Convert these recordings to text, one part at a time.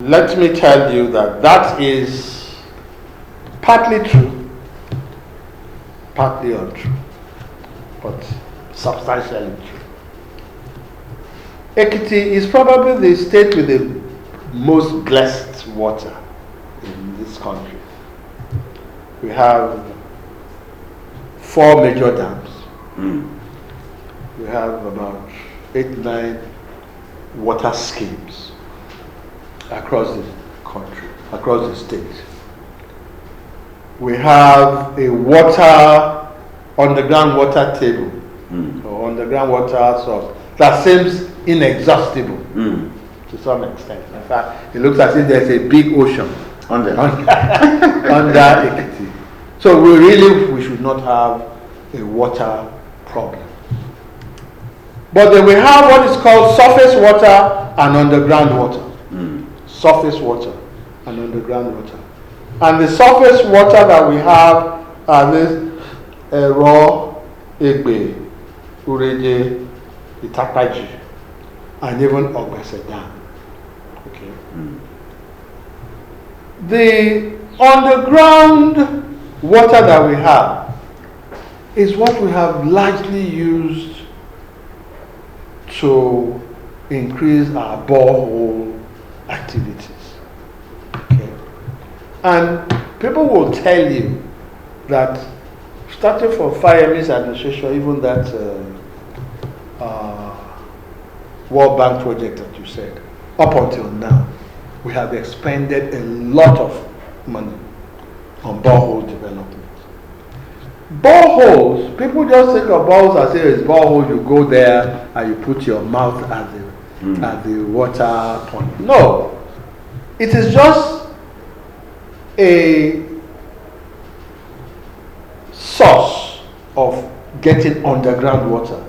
let me tell you that that is partly true, partly untrue, but substantially true. Ekiti is probably the state with the most blessed water in this country. We have 4 major dams. We have about 8-9 water schemes across the country, across the state. We have a underground water table, or underground water source that seems inexhaustible to some extent. In fact, it looks as if there's a big ocean under Ekiti. So we should not have a water problem. But then we have what is called surface water and underground water. Surface water and underground water. And the surface water that we have are this raw, Egbe, Ureje, Itakaji, and even Ogbese Dam. Okay. The underground water that we have is what we have largely used to increase our borehole activities. Okay. And people will tell you that starting from Fire administration, even that World Bank project that you said, up until now, we have expended a lot of money on borehole development. Boreholes, people just think of boreholes as if it's borehole, you go there and you put your mouth at the water point. No, it is just a source of getting underground water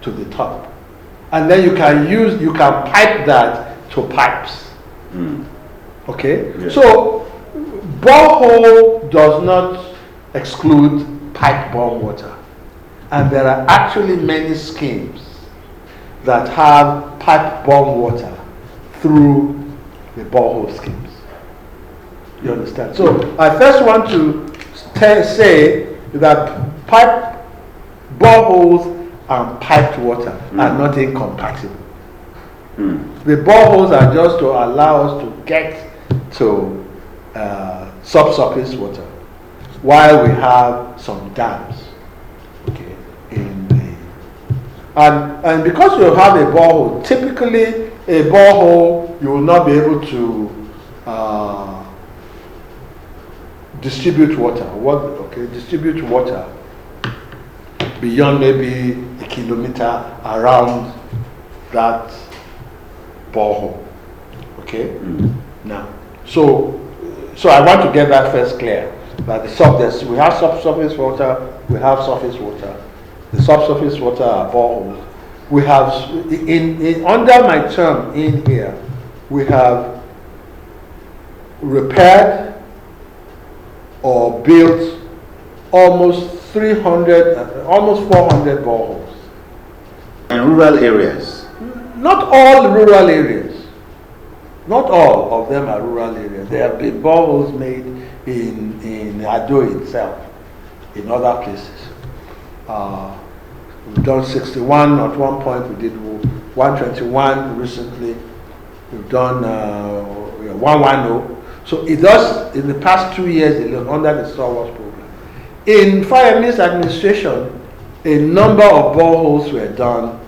to the top. And then you can pipe that to pipes. Okay? Yeah. So, borehole does not exclude pipe-borne water. And there are actually many schemes that have pipe-borne water through the borehole schemes. You understand? So, I first want to say that boreholes and piped water are not incompatible. The boreholes are just to allow us to get to subsurface water, while we have some dams. Okay, and because you have a borehole, typically a borehole you will not be able to distribute water. Distribute water beyond maybe a kilometer around that borehole. Okay? Now, so I want to get that first clear. That we have subsurface water, we have surface water. The subsurface water are boreholes. We have, under my term in here, we have repaired or built almost 400 boreholes. In rural areas? Not all rural areas. Not all of them are rural areas. There have been boreholes made in Ado itself, in other places. We've done 61 at one point, we did 121 recently, we've done 110. So it does, in the past 2 years, under the Star Wars program. In Fire administration, a number of boreholes were done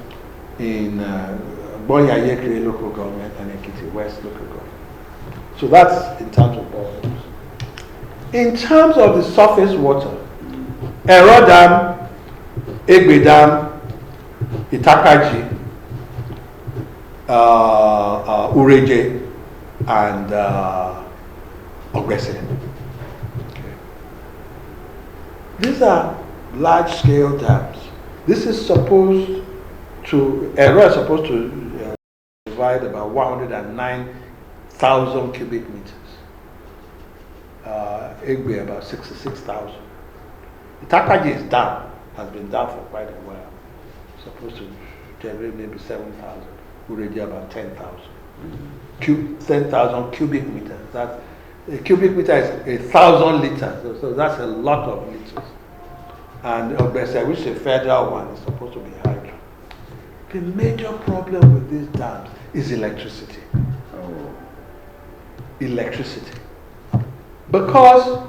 in Mobolaji local government and Ekiti West local government. So that's in terms of boreholes. In terms of the surface water, Ero Dam, Egbe Dam, Itakaji, Ureje, and Ogbese. Okay. These are large-scale dams. This is supposed to, Ero is supposed to provide about 109,000 cubic meters. Egbe about 66,000. Itakaji is down, has been down for quite a while. Supposed to generate maybe 7,000. Ureje about 10,000. 10,000 cubic meters. That a cubic meter is 1,000 liters, so that's a lot of liters. And Ogbese, which is a federal one, is supposed to be hydro. The major problem with these dams is electricity. Oh. Electricity. Because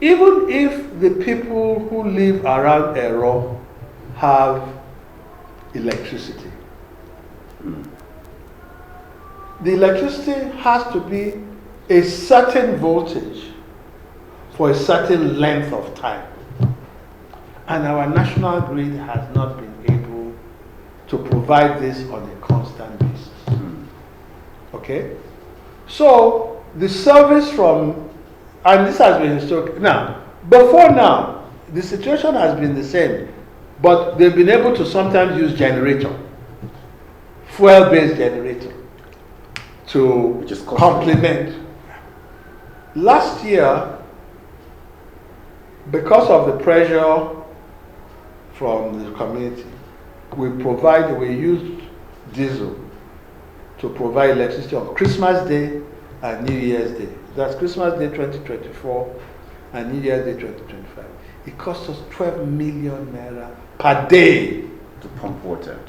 even if the people who live around Ero have electricity, the electricity has to be a certain voltage for a certain length of time. And our national grid has not been able to provide this on a constant basis. Okay? So, the service from, and this has been historic. Now, before now, the situation has been the same, but they've been able to sometimes use generator, fuel-based generator, to complement. Last year, because of the pressure from the community, we used diesel to provide electricity on Christmas Day and New Year's Day. That's Christmas Day 2024 and New Year's Day 2025. It cost us 12 million naira per day to pump water.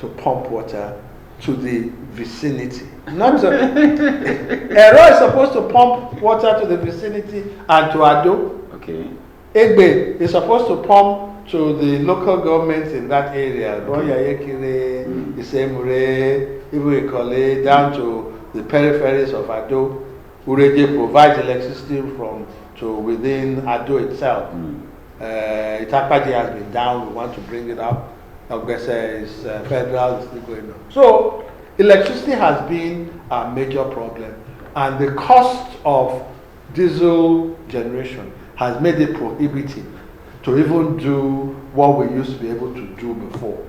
To the vicinity. Not Ero is supposed to pump water to the vicinity and to Ado. Okay. Egbe is supposed to pump to the local governments in that area. Bonyayekire, Isemure, Ibuikole, down to the peripheries of Ado. Ureje provides electricity to within Ado itself. Itapaji has been down, we want to bring it up. Ogbese is federal, is still going on. So, electricity has been a major problem, and the cost of diesel generation has made it prohibitive to even do what we used to be able to do before.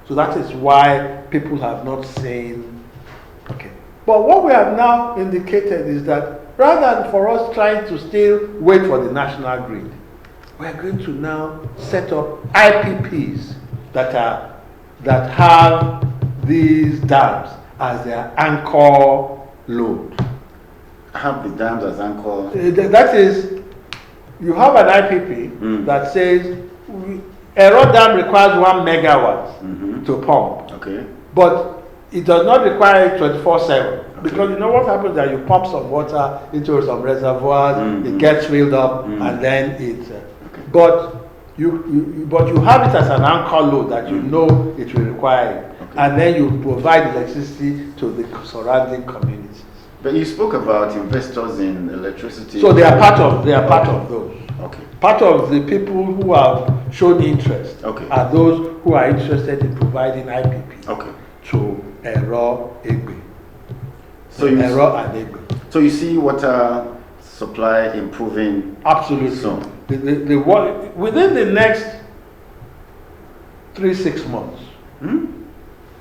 So that is why people have not seen, okay. But what we have now indicated is that rather than for us trying to still wait for the national grid, we are going to now set up IPPs that have these dams as their anchor load. Have the dams as anchor? That is, you have an IPP that says Ero Dam requires 1 megawatt to pump. Okay. But it does not require it 24/7. Because you know what happens that you pump some water into some reservoirs, it gets filled up, and then it. But you have it as an anchor load that you know it will require it, and then you provide electricity to the surrounding communities. But you spoke about investors in electricity. So they are part of those. Okay. Part of the people who have shown interest are those who are interested in providing IPP to Ero Egbe. Ero and Egbe. So you see water supply improving. Absolutely. Soon. Within the next 3-6 months,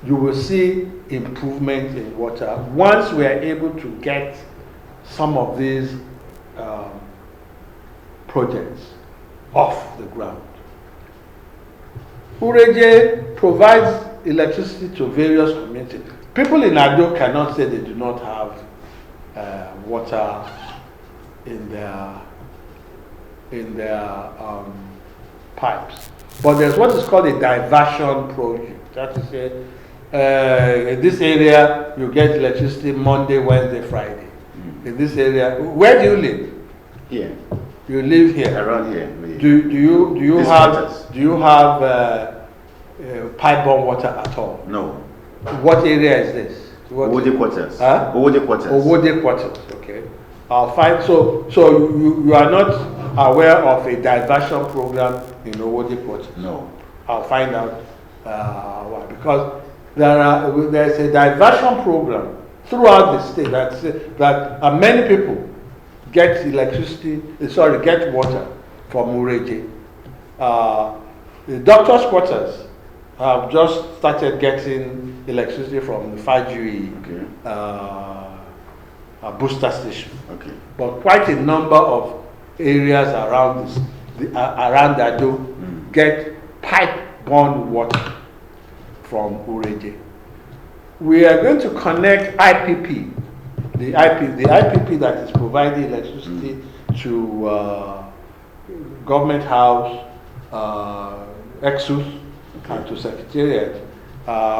you will see improvement in water once we are able to get some of these projects off the ground. Ureje provides electricity to various communities. People in Ado cannot say they do not have water in their pipes. But there's what is called a diversion project. That is it. In this area, you get electricity Monday, Wednesday, Friday. In this area, where do you live? Here. You live here. Around here. Do you have pipe-borne water at all? No. What area is this? Owode quarters. Huh? Owode quarters. Owode quarters. Okay. I'll find so you are not aware of a diversion program in Owode quarters? No. I'll find out why, because there's a diversion program throughout the state that many people get get water from Ureje. The doctor's quarters have just started getting electricity from the Fajui booster station. Okay. But quite a number of areas around around Ado get pipe-borne water from Ureje. we are going to connect IPP, the IPP that is providing electricity to government house, Exus, and to Secretariat.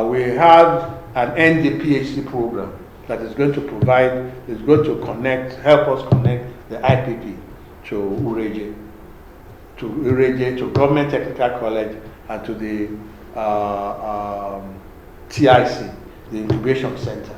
We have an NDPHC program that is going to help us connect the IPP to Ureje, to Government Technical College, and to the TIC, the Incubation Center.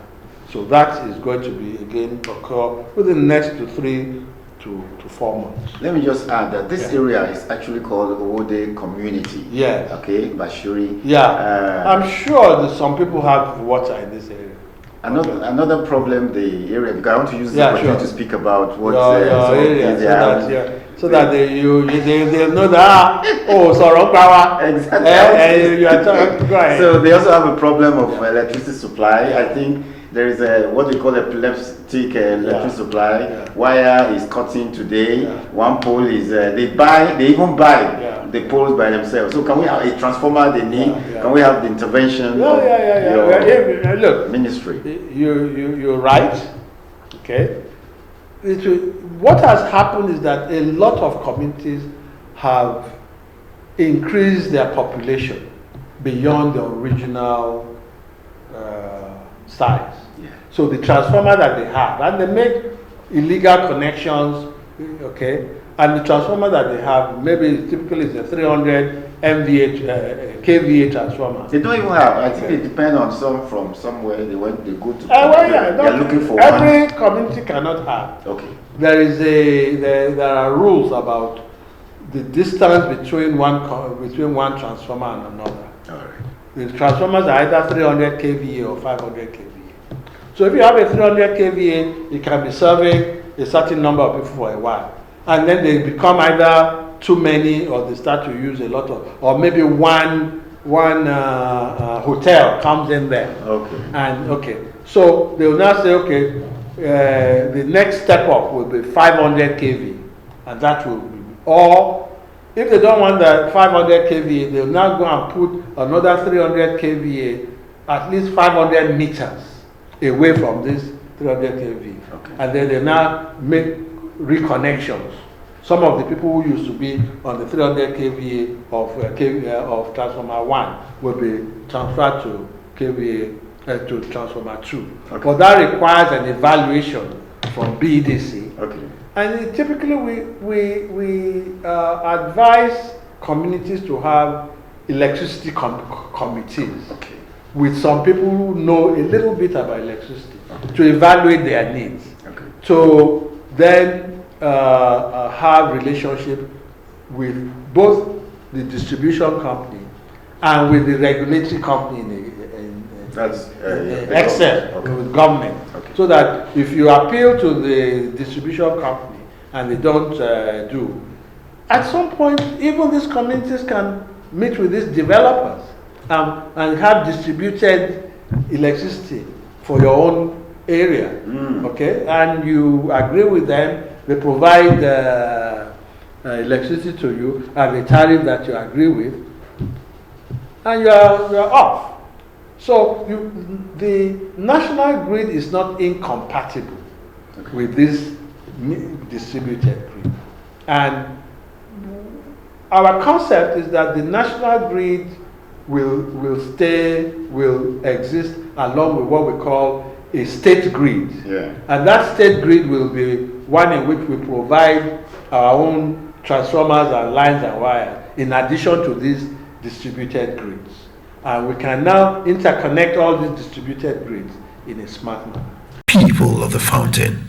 So that is going to be again occur within the next 3 to 4 months. Let me just add that this area is actually called Owode Community. Yes. Okay, Bashuri. Yeah. I'm sure that some people have water in this area. Another problem the area, because I want to use the opportunity to speak about what your area, so that they know that sorrow power. Exactly. You are talking. Go ahead. So they also have a problem of electricity supply. I think there is what we call epileptic electricity supply. Wire is cutting today. One pole is they even buy the poles by themselves. So can we have a transformer they need? Can we have the intervention of your Look, ministry? You're right. Okay. What has happened is that a lot of communities have increased their population beyond the original size. So the transformer that they have, and they make illegal connections, okay, and the transformer that they have, maybe typically it's a 300 MVA, KVA transformer. They don't even have, I think it depends on some from somewhere, they go to, they're looking for every community cannot have. Okay. There are rules about the distance between one transformer and another. All right. The transformers are either 300 kVA or 500 kVA. So if you have a 300 kVA, it can be serving a certain number of people for a while. And then they become either too many, or they start to use a lot of, or maybe one hotel comes in there. Okay. So they will now say, the next step up will be 500 kV, and that will be, or if they don't want the 500 kVA, they will now go and put another 300 kVA at least 500 meters away from this 300 kV. Okay. And then they now make reconnections. Some of the people who used to be on the 300 kVA of transformer 1 will be transferred to kVA to transformer 2. Okay. But that requires an evaluation from BEDC. Okay. And typically we advise communities to have electricity committees. Okay. With some people who know a little bit about electricity to evaluate their needs. Okay. To then have relationship with both the distribution company and with the regulatory company in Excel, with government. Okay. So that if you appeal to the distribution company and they don't do, at some point even these communities can meet with these developers and have distributed electricity for your own area, okay? And you agree with them, they provide electricity to you at a tariff that you agree with, and you are off. So the national grid is not incompatible with this distributed grid. And our concept is that the national grid will exist along with what we call a state grid. Yeah. And that state grid will be one in which we provide our own transformers and lines and wires in addition to these distributed grids. And we can now interconnect all these distributed grids in a smart manner. People of the Fountain,